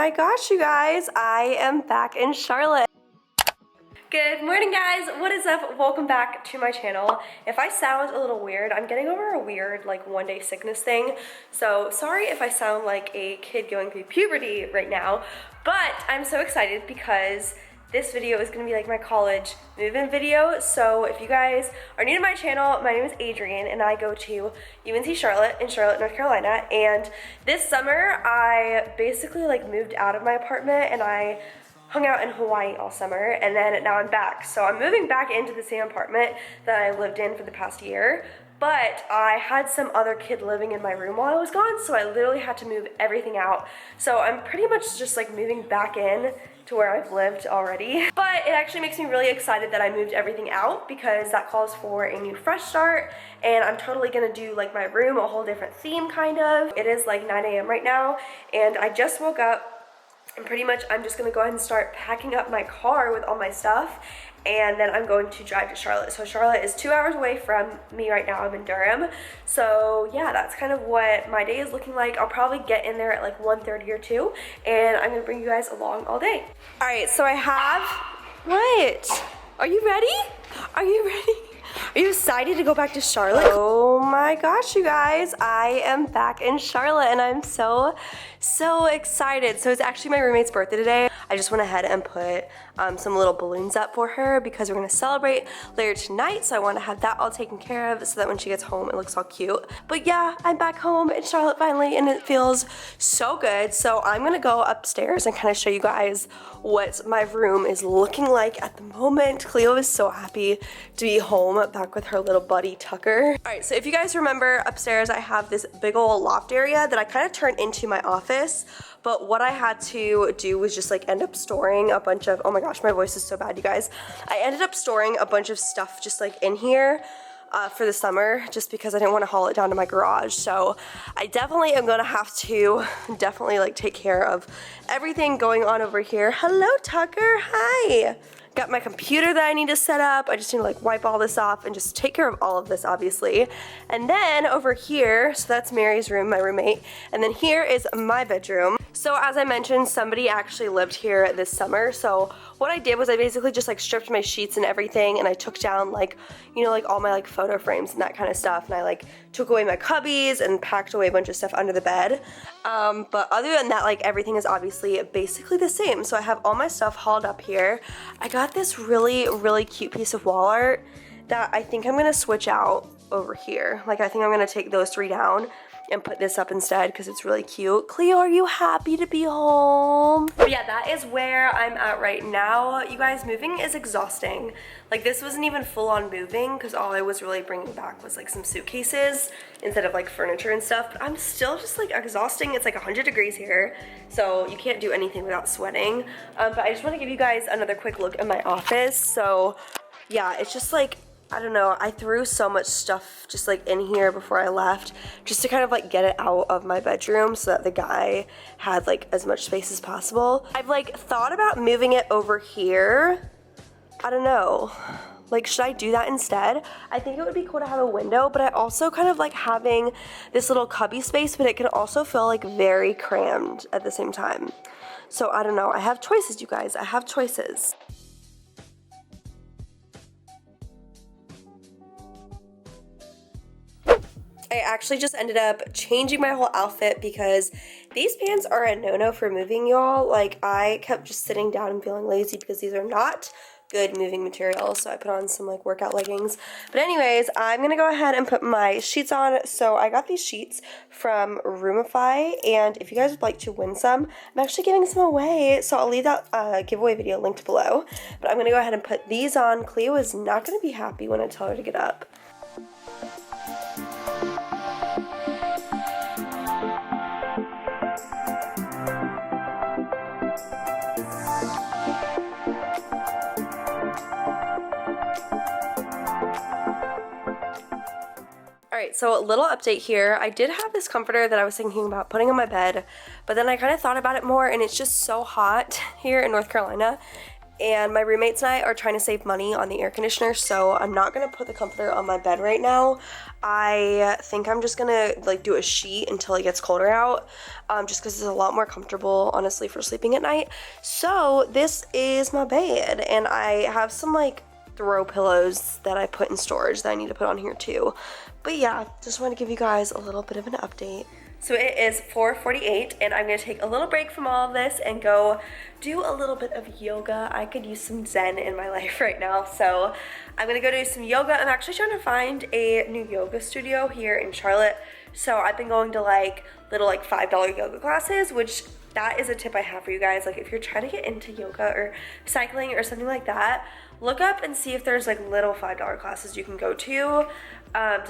my gosh, you guys, I am back in Charlotte. Good morning, guys. What is up? Welcome back to my channel. If I sound a little weird, I'm getting over a weird like one-day sickness thing. So sorry if I sound like a kid going through puberty right now, but I'm so excited because this video is gonna be like my college move-in video. So if you guys are new to my channel, my name is Adrienne and I go to UNC Charlotte in Charlotte, North Carolina. And this summer, I basically like moved out of my apartment and I hung out in Hawaii all summer, and then now I'm back. So I'm moving back into the same apartment that I lived in for the past year, but I had some other kid living in my room while I was gone, so I literally had to move everything out. So I'm pretty much just like moving back in to where I've lived already. But it actually makes me really excited that I moved everything out because that calls for a new fresh start, and I'm totally gonna do like my room a whole different theme kind of. It is like 9 a.m. right now, and I just woke up. And pretty much I'm just gonna go ahead and start packing up my car with all my stuff, and then I'm going to drive to Charlotte. So Charlotte is 2 hours away from me right now. I'm in Durham. So yeah, that's kind of what my day is looking like. I'll probably get in there at like 1:30 or 2, and I'm gonna bring you guys along all day. All right, so I have, what? Are you ready? Are you ready? Are you excited to go back to Charlotte? Oh my gosh, you guys, I am back in Charlotte and I'm so excited. So it's actually my roommate's birthday today. I just went ahead and put some little balloons up for her because we're gonna celebrate later tonight. So I want to have that all taken care of so that when she gets home, it looks all cute. But yeah, I'm back home in Charlotte finally and it feels so good. So I'm gonna go upstairs and kind of show you guys what my room is looking like at the moment. Cleo is so happy to be home back with her little buddy Tucker. All right, so if you guys remember, upstairs I have this big old loft area that I kind of turned into my office, but what I had to do was just like end up storing a bunch of, oh my gosh, my voice is so bad, you guys. I ended up storing a bunch of stuff just like in here for the summer, just because I didn't want to haul it down to my garage. So I definitely am gonna have to like take care of everything going on over here. Hello, Tucker, hi. Got my computer that I need to set up. I just need to like wipe all this off and just take care of all of this, obviously. And then over here, so that's Mary's room, my roommate. And then here is my bedroom. So as I mentioned, somebody actually lived here this summer. So what I did was I basically just like stripped my sheets and everything, and I took down like, you know, like all my like photo frames and that kind of stuff. And I like took away my cubbies and packed away a bunch of stuff under the bed. But other than that, like everything is obviously basically the same. So I have all my stuff hauled up here. I got this really cute piece of wall art that I think I'm gonna switch out over here. Like I think I'm gonna take those 3 down and put this up instead because it's really cute. Cleo, are you happy to be home? But yeah, that is where I'm at right now. You guys, moving is exhausting. Like this wasn't even full on moving because all I was really bringing back was like some suitcases instead of like furniture and stuff, but I'm still just like exhausting. It's like 100 degrees here, so you can't do anything without sweating. But I just want to give you guys another quick look at my office. So yeah, it's just like, I don't know, I threw so much stuff just like in here before I left just to kind of like get it out of my bedroom so that the guy had like as much space as possible. I've like thought about moving it over here. I don't know, like should I do that instead? I think it would be cool to have a window, but I also kind of like having this little cubby space, but it can also feel like very crammed at the same time. So I don't know, I have choices, you guys, I have choices. I actually just ended up changing my whole outfit because these pants are a no-no for moving, y'all. Like I kept just sitting down and feeling lazy because these are not good moving material. So I put on some like workout leggings. But anyways, I'm gonna go ahead and put my sheets on. So I got these sheets from Roomify, and if you guys would like to win some, I'm actually giving some away. So I'll leave that giveaway video linked below. But I'm gonna go ahead and put these on. Cleo is not gonna be happy when I tell her to get up. Alright, so a little update here. I did have this comforter that I was thinking about putting on my bed, but then I kind of thought about it more, and it's just so hot here in North Carolina. and my roommates and I are trying to save money on the air conditioner, so I'm not gonna put the comforter on my bed right now. I think I'm just gonna like do a sheet until it gets colder out, just because it's a lot more comfortable, honestly, for sleeping at night. So this is my bed, and I have some like throw pillows that I put in storage that I need to put on here too. But yeah, just want to give you guys a little bit of an update. So it is 4:48, and I'm gonna take a little break from all of this and go do a little bit of yoga. I could use some zen in my life right now, so I'm gonna go do some yoga. I'm actually trying to find a new yoga studio here in Charlotte. So I've been going to like little like $5 yoga classes, which that is a tip I have for you guys. Like if you're trying to get into yoga or cycling or something like that, look up and see if there's like little $5 classes you can go to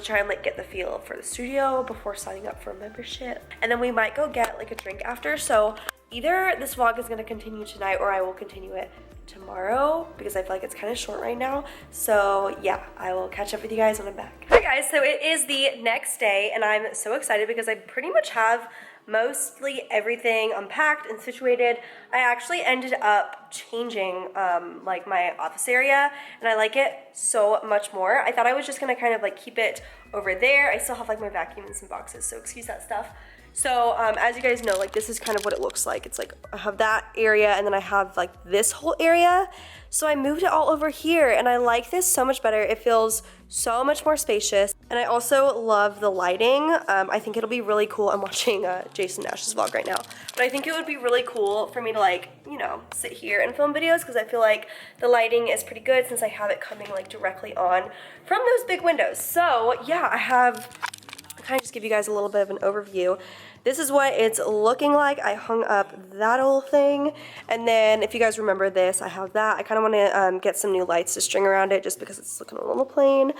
try and like get the feel for the studio before signing up for a membership. And then we might go get like a drink after. So either this vlog is gonna continue tonight or I will continue it tomorrow because I feel like it's kind of short right now. So yeah, I will catch up with you guys when I'm back. Hi guys, so it is the next day and I'm so excited because I pretty much have mostly everything unpacked and situated. I actually ended up changing like my office area, and I like it so much more. I thought I was just gonna kind of like keep it over there. I still have like my vacuum and some boxes, so excuse that stuff. So as you guys know, like this is kind of what it looks like. It's like I have that area and then I have like this whole area. So I moved it all over here and I like this so much better. It feels so much more spacious. And I also love the lighting. I think it'll be really cool. I'm watching Jason Nash's vlog right now. But I think it would be really cool for me to like, you know, sit here and film videos because I feel like the lighting is pretty good since I have it coming like directly on from those big windows. So yeah, I'll kind of just give you guys a little bit of an overview. This is what it's looking like. I hung up that whole thing, and then if you guys remember this, I have that. I kind of want to get some new lights to string around it just because it's looking a little plain.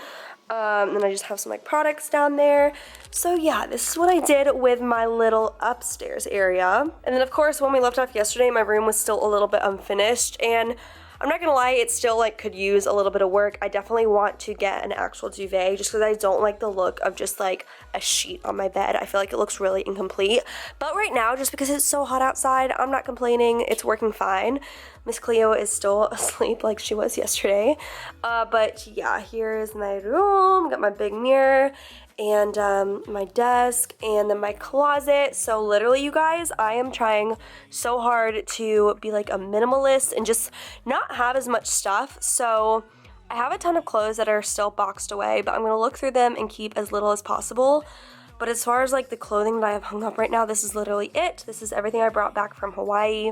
Then I just have some like products down there. So yeah, this is what I did with my little upstairs area. And then of course, when we left off yesterday, my room was still a little bit unfinished, and I'm not gonna lie, it still like could use a little bit of work. I definitely want to get an actual duvet just because I don't like the look of just like a sheet on my bed. I feel like it looks really incomplete. But right now, just because it's so hot outside, I'm not complaining. It's working fine. Miss Cleo is still asleep like she was yesterday. But yeah, here is my room. Got my big mirror and my desk and then my closet. So literally, you guys, I am trying so hard to be like a minimalist and just not have as much stuff. So I have a ton of clothes that are still boxed away, but I'm gonna look through them and keep as little as possible. But as far as like the clothing that I have hung up right now, this is literally it. This is everything I brought back from Hawaii.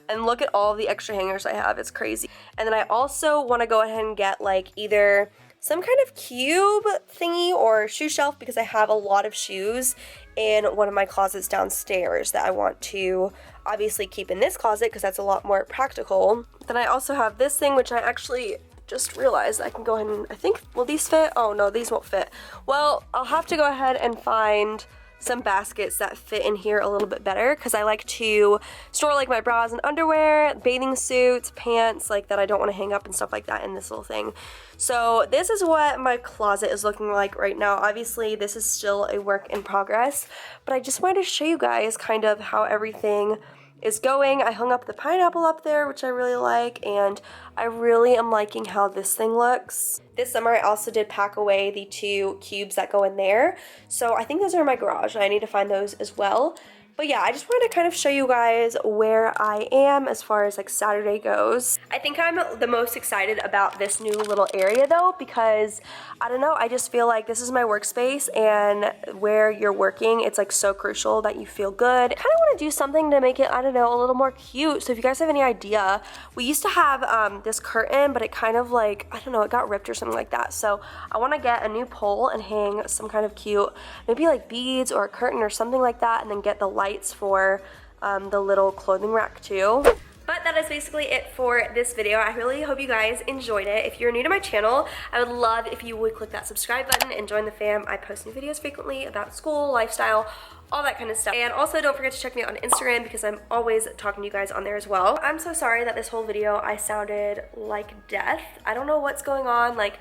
And look at all the extra hangers I have, it's crazy. And then I also wanna go ahead and get like either some kind of cube thingy or shoe shelf because I have a lot of shoes in one of my closets downstairs that I want to obviously keep in this closet because that's a lot more practical. Then I also have this thing, which I actually just realized I can go ahead and, I think, will these fit? Oh no, these won't fit. Well, I'll have to go ahead and find some baskets that fit in here a little bit better because I like to store like my bras and underwear, bathing suits, pants like that I don't want to hang up and stuff like that in this little thing. So this is what my closet is looking like right now. Obviously this is still a work in progress, but I just wanted to show you guys kind of how everything is going. I hung up the pineapple up there, which I really like, and I really am liking how this thing looks. This summer I also did pack away the 2 cubes that go in there, so I think those are in my garage and I need to find those as well. But yeah, I just wanted to kind of show you guys where I am as far as like Saturday goes. I think I'm the most excited about this new little area though because I don't know, I just feel like this is my workspace, and where you're working, it's like so crucial that you feel good. I kind of want to do something to make it, I don't know, a little more cute. So if you guys have any idea, we used to have this curtain, but it kind of like, I don't know, it got ripped or something like that. So I want to get a new pole and hang some kind of cute, maybe like beads or a curtain or something like that, and then get the lights for the little clothing rack too. But that is basically it for this video. I really hope you guys enjoyed it. If you're new to my channel, I would love if you would click that subscribe button and join the fam. I post new videos frequently about school, lifestyle, all that kind of stuff. And also don't forget to check me out on Instagram because I'm always talking to you guys on there as well. I'm so sorry that this whole video I sounded like death. I don't know what's going on. Like,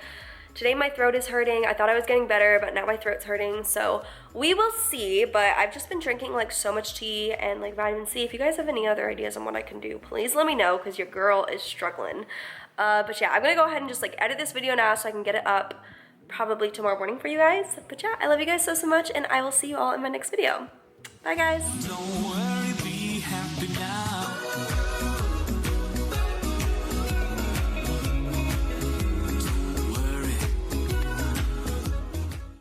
Today my throat is hurting. I thought I was getting better, but now my throat's hurting, so we will see. But I've just been drinking like so much tea and like vitamin C. If you guys have any other ideas on what I can do, please let me know, because your girl is struggling. But yeah, I'm gonna go ahead and just like edit this video now so I can get it up probably tomorrow morning for you guys. But yeah, I love you guys so much, and I will see you all in my next video. Bye guys. Don't worry, be happy now.